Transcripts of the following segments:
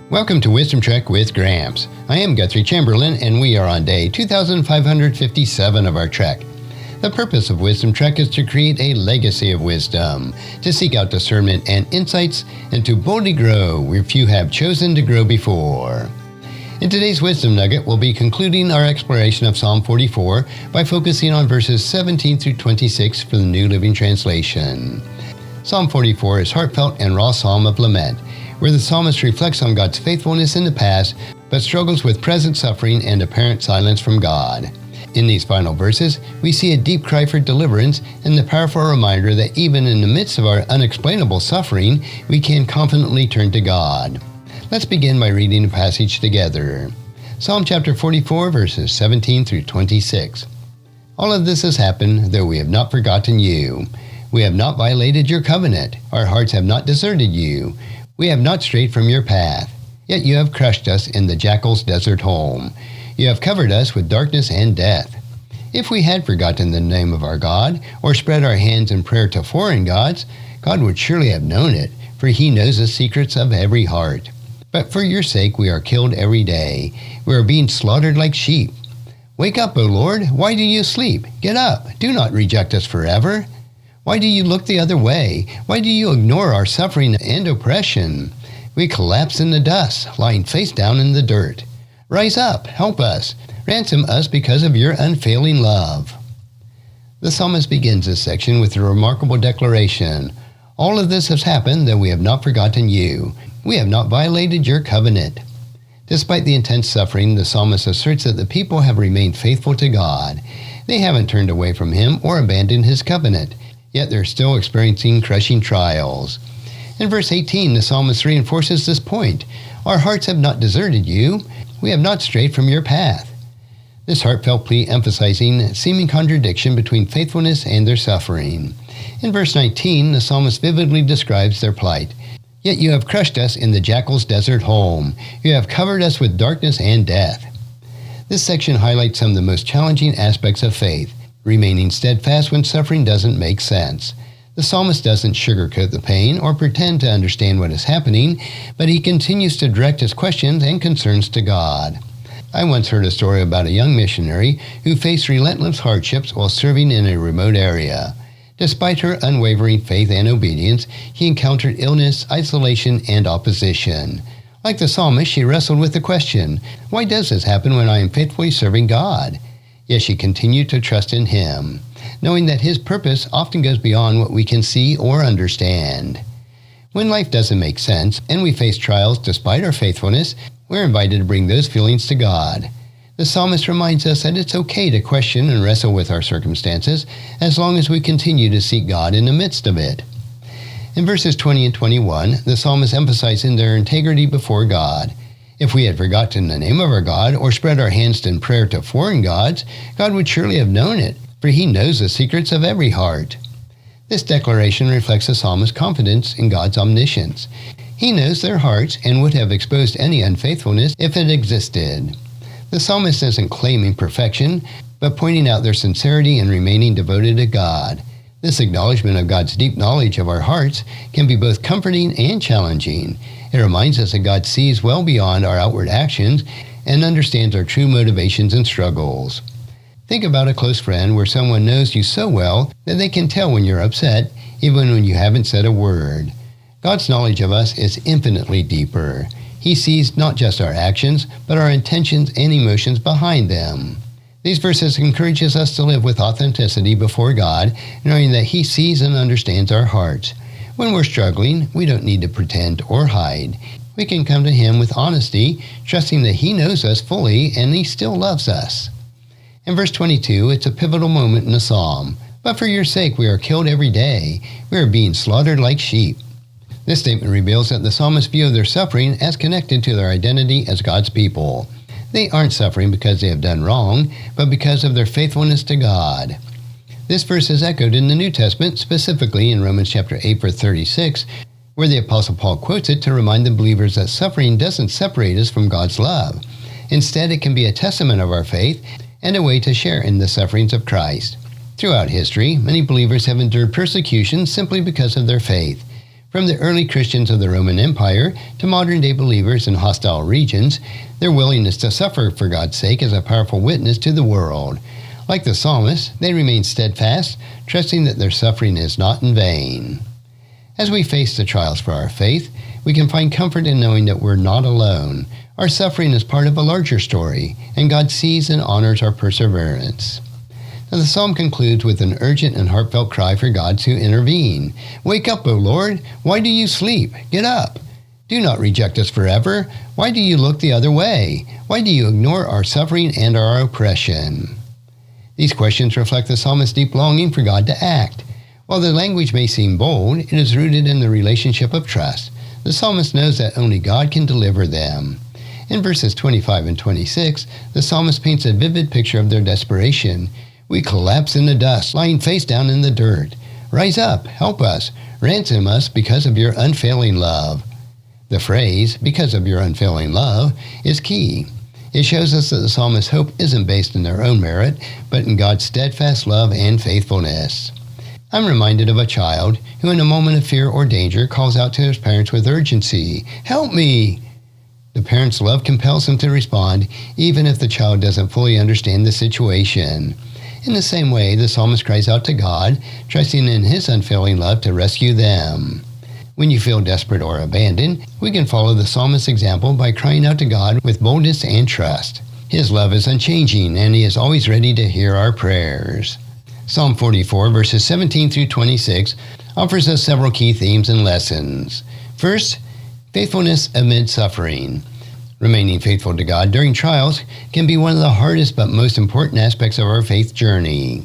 Welcome to Wisdom Trek with Gramps. I am Guthrie Chamberlain, and we are on day 2557 of our trek. The purpose of Wisdom Trek is to create a legacy of wisdom, to seek out discernment and insights, and to boldly grow where few have chosen to grow before. In today's Wisdom Nugget, we'll be concluding our exploration of Psalm 44 by focusing on verses 17 through 26 for the New Living Translation. Psalm 44 is heartfelt and raw psalm of lament, where the psalmist reflects on God's faithfulness in the past, but struggles with present suffering and apparent silence from God. In these final verses, we see a deep cry for deliverance and the powerful reminder that even in the midst of our unexplainable suffering, we can confidently turn to God. Let's begin by reading the passage together. Psalm chapter 44, verses 17 through 26. All of this has happened, though we have not forgotten you. We have not violated your covenant. Our hearts have not deserted you. We have not strayed from your path, yet you have crushed us in the jackal's desert home. You have covered us with darkness and death. If we had forgotten the name of our God, or spread our hands in prayer to foreign gods, God would surely have known it, for he knows the secrets of every heart. But for your sake we are killed every day. We are being slaughtered like sheep. Wake up, O Lord, why do you sleep? Get up, do not reject us forever. Why do you look the other way? Why do you ignore our suffering and oppression? We collapse in the dust, lying face down in the dirt. Rise up, help us. Ransom us because of your unfailing love. The psalmist begins this section with a remarkable declaration. All of this has happened, though we have not forgotten you. We have not violated your covenant. Despite the intense suffering, the psalmist asserts that the people have remained faithful to God. They haven't turned away from him or abandoned his covenant. Yet they're still experiencing crushing trials. In verse 18, the psalmist reinforces this point. Our hearts have not deserted you. We have not strayed from your path. This heartfelt plea emphasizing seeming contradiction between faithfulness and their suffering. In verse 19, the psalmist vividly describes their plight. Yet you have crushed us in the jackal's desert home. You have covered us with darkness and death. This section highlights some of the most challenging aspects of faith. Remaining steadfast when suffering doesn't make sense. The psalmist doesn't sugarcoat the pain or pretend to understand what is happening, but he continues to direct his questions and concerns to God. I once heard a story about a young missionary who faced relentless hardships while serving in a remote area. Despite her unwavering faith and obedience, he encountered illness, isolation, and opposition. Like the psalmist, she wrestled with the question, why does this happen when I am faithfully serving God? Yet she continued to trust in him, knowing that his purpose often goes beyond what we can see or understand. When life doesn't make sense and we face trials despite our faithfulness, we're invited to bring those feelings to God. The psalmist reminds us that it's okay to question and wrestle with our circumstances as long as we continue to seek God in the midst of it. In verses 20 and 21, the psalmist emphasizing their integrity before God. If we had forgotten the name of our God or spread our hands in prayer to foreign gods, God would surely have known it, for he knows the secrets of every heart. This declaration reflects the psalmist's confidence in God's omniscience. He knows their hearts and would have exposed any unfaithfulness if it existed. The psalmist isn't claiming perfection, but pointing out their sincerity and remaining devoted to God. This acknowledgement of God's deep knowledge of our hearts can be both comforting and challenging. It reminds us that God sees well beyond our outward actions and understands our true motivations and struggles. Think about a close friend where someone knows you so well that they can tell when you're upset, even when you haven't said a word. God's knowledge of us is infinitely deeper. He sees not just our actions, but our intentions and emotions behind them. These verses encourages us to live with authenticity before God, knowing that he sees and understands our hearts. When we're struggling, we don't need to pretend or hide. We can come to him with honesty, trusting that he knows us fully and he still loves us. In verse 22, it's a pivotal moment in the psalm. But for your sake we are killed every day. We are being slaughtered like sheep. This statement reveals that the psalmist's view of their suffering as connected to their identity as God's people. They aren't suffering because they have done wrong, but because of their faithfulness to God. This verse is echoed in the New Testament, specifically in Romans chapter 8, verse 36, where the Apostle Paul quotes it to remind the believers that suffering doesn't separate us from God's love. Instead, it can be a testament of our faith and a way to share in the sufferings of Christ. Throughout history, many believers have endured persecution simply because of their faith. From the early Christians of the Roman Empire to modern-day believers in hostile regions, their willingness to suffer for God's sake is a powerful witness to the world. Like the psalmist, they remain steadfast, trusting that their suffering is not in vain. As we face the trials for our faith, we can find comfort in knowing that we're not alone. Our suffering is part of a larger story, and God sees and honors our perseverance. Now, the psalm concludes with an urgent and heartfelt cry for God to intervene. "Wake up, O Lord! Why do you sleep? Get up! Do not reject us forever. Why do you look the other way? Why do you ignore our suffering and our oppression?" These questions reflect the psalmist's deep longing for God to act. While the language may seem bold, it is rooted in the relationship of trust. The psalmist knows that only God can deliver them. In verses 25 and 26, the psalmist paints a vivid picture of their desperation. "We collapse in the dust, lying face down in the dirt. Rise up, help us, ransom us because of your unfailing love." The phrase, "because of your unfailing love," is key. It shows us that the psalmist's hope isn't based in their own merit, but in God's steadfast love and faithfulness. I'm reminded of a child who, in a moment of fear or danger, calls out to his parents with urgency, "Help me!" The parent's love compels him to respond, even if the child doesn't fully understand the situation. In the same way, the psalmist cries out to God, trusting in his unfailing love to rescue them. When you feel desperate or abandoned, we can follow the psalmist's example by crying out to God with boldness and trust. His love is unchanging, and he is always ready to hear our prayers. Psalm 44, verses 17 through 26, offers us several key themes and lessons. First, faithfulness amid suffering. Remaining faithful to God during trials can be one of the hardest but most important aspects of our faith journey.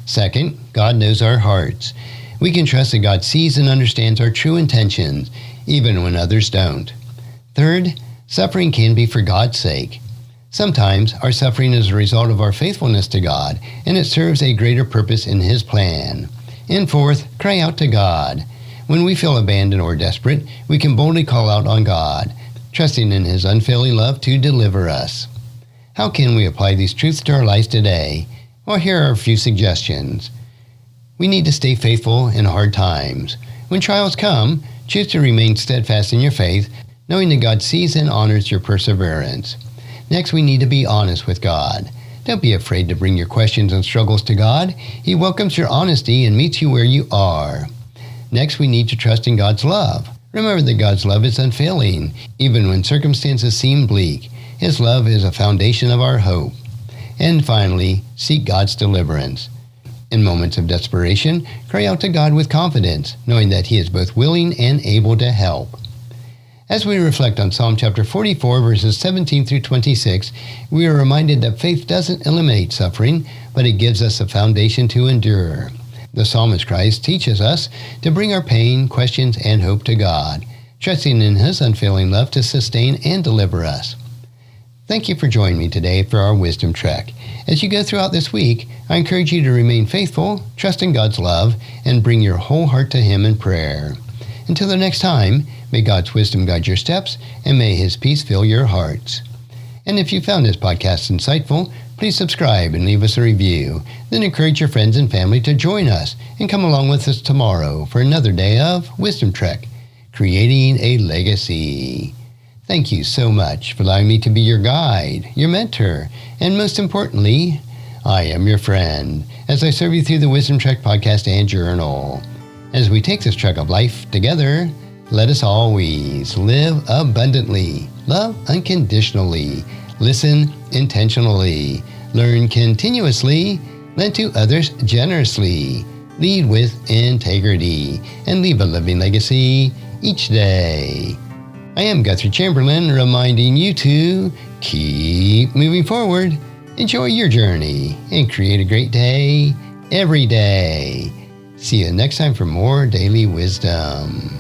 Second, God knows our hearts. We can trust that God sees and understands our true intentions, even when others don't. Third, suffering can be for God's sake. Sometimes our suffering is a result of our faithfulness to God, and it serves a greater purpose in His plan. And fourth, cry out to God. When we feel abandoned or desperate, we can boldly call out on God, trusting in His unfailing love to deliver us. How can we apply these truths to our lives today? Well, here are a few suggestions. We need to stay faithful in hard times. When trials come, choose to remain steadfast in your faith, knowing that God sees and honors your perseverance. Next, we need to be honest with God. Don't be afraid to bring your questions and struggles to God. He welcomes your honesty and meets you where you are. Next, we need to trust in God's love. Remember that God's love is unfailing, even when circumstances seem bleak. His love is a foundation of our hope. And finally, seek God's deliverance. In moments of desperation, cry out to God with confidence, knowing that He is both willing and able to help. As we reflect on Psalm chapter 44, verses 17 through 26, we are reminded that faith doesn't eliminate suffering, but it gives us a foundation to endure. The psalmist Christ teaches us to bring our pain, questions, and hope to God, trusting in His unfailing love to sustain and deliver us. Thank you for joining me today for our Wisdom Trek. As you go throughout this week, I encourage you to remain faithful, trust in God's love, and bring your whole heart to Him in prayer. Until the next time, may God's wisdom guide your steps, and may His peace fill your hearts. And if you found this podcast insightful, please subscribe and leave us a review. Then encourage your friends and family to join us and come along with us tomorrow for another day of Wisdom Trek, creating a legacy. Thank you so much for allowing me to be your guide, your mentor, and most importantly, I am your friend as I serve you through the Wisdom Trek podcast and journal. As we take this trek of life together, let us always live abundantly, love unconditionally, listen intentionally, learn continuously, lend to others generously, lead with integrity, and leave a living legacy each day. I am Guthrie Chamberlain, reminding you to keep moving forward, enjoy your journey, and create a great day every day. See you next time for more daily wisdom.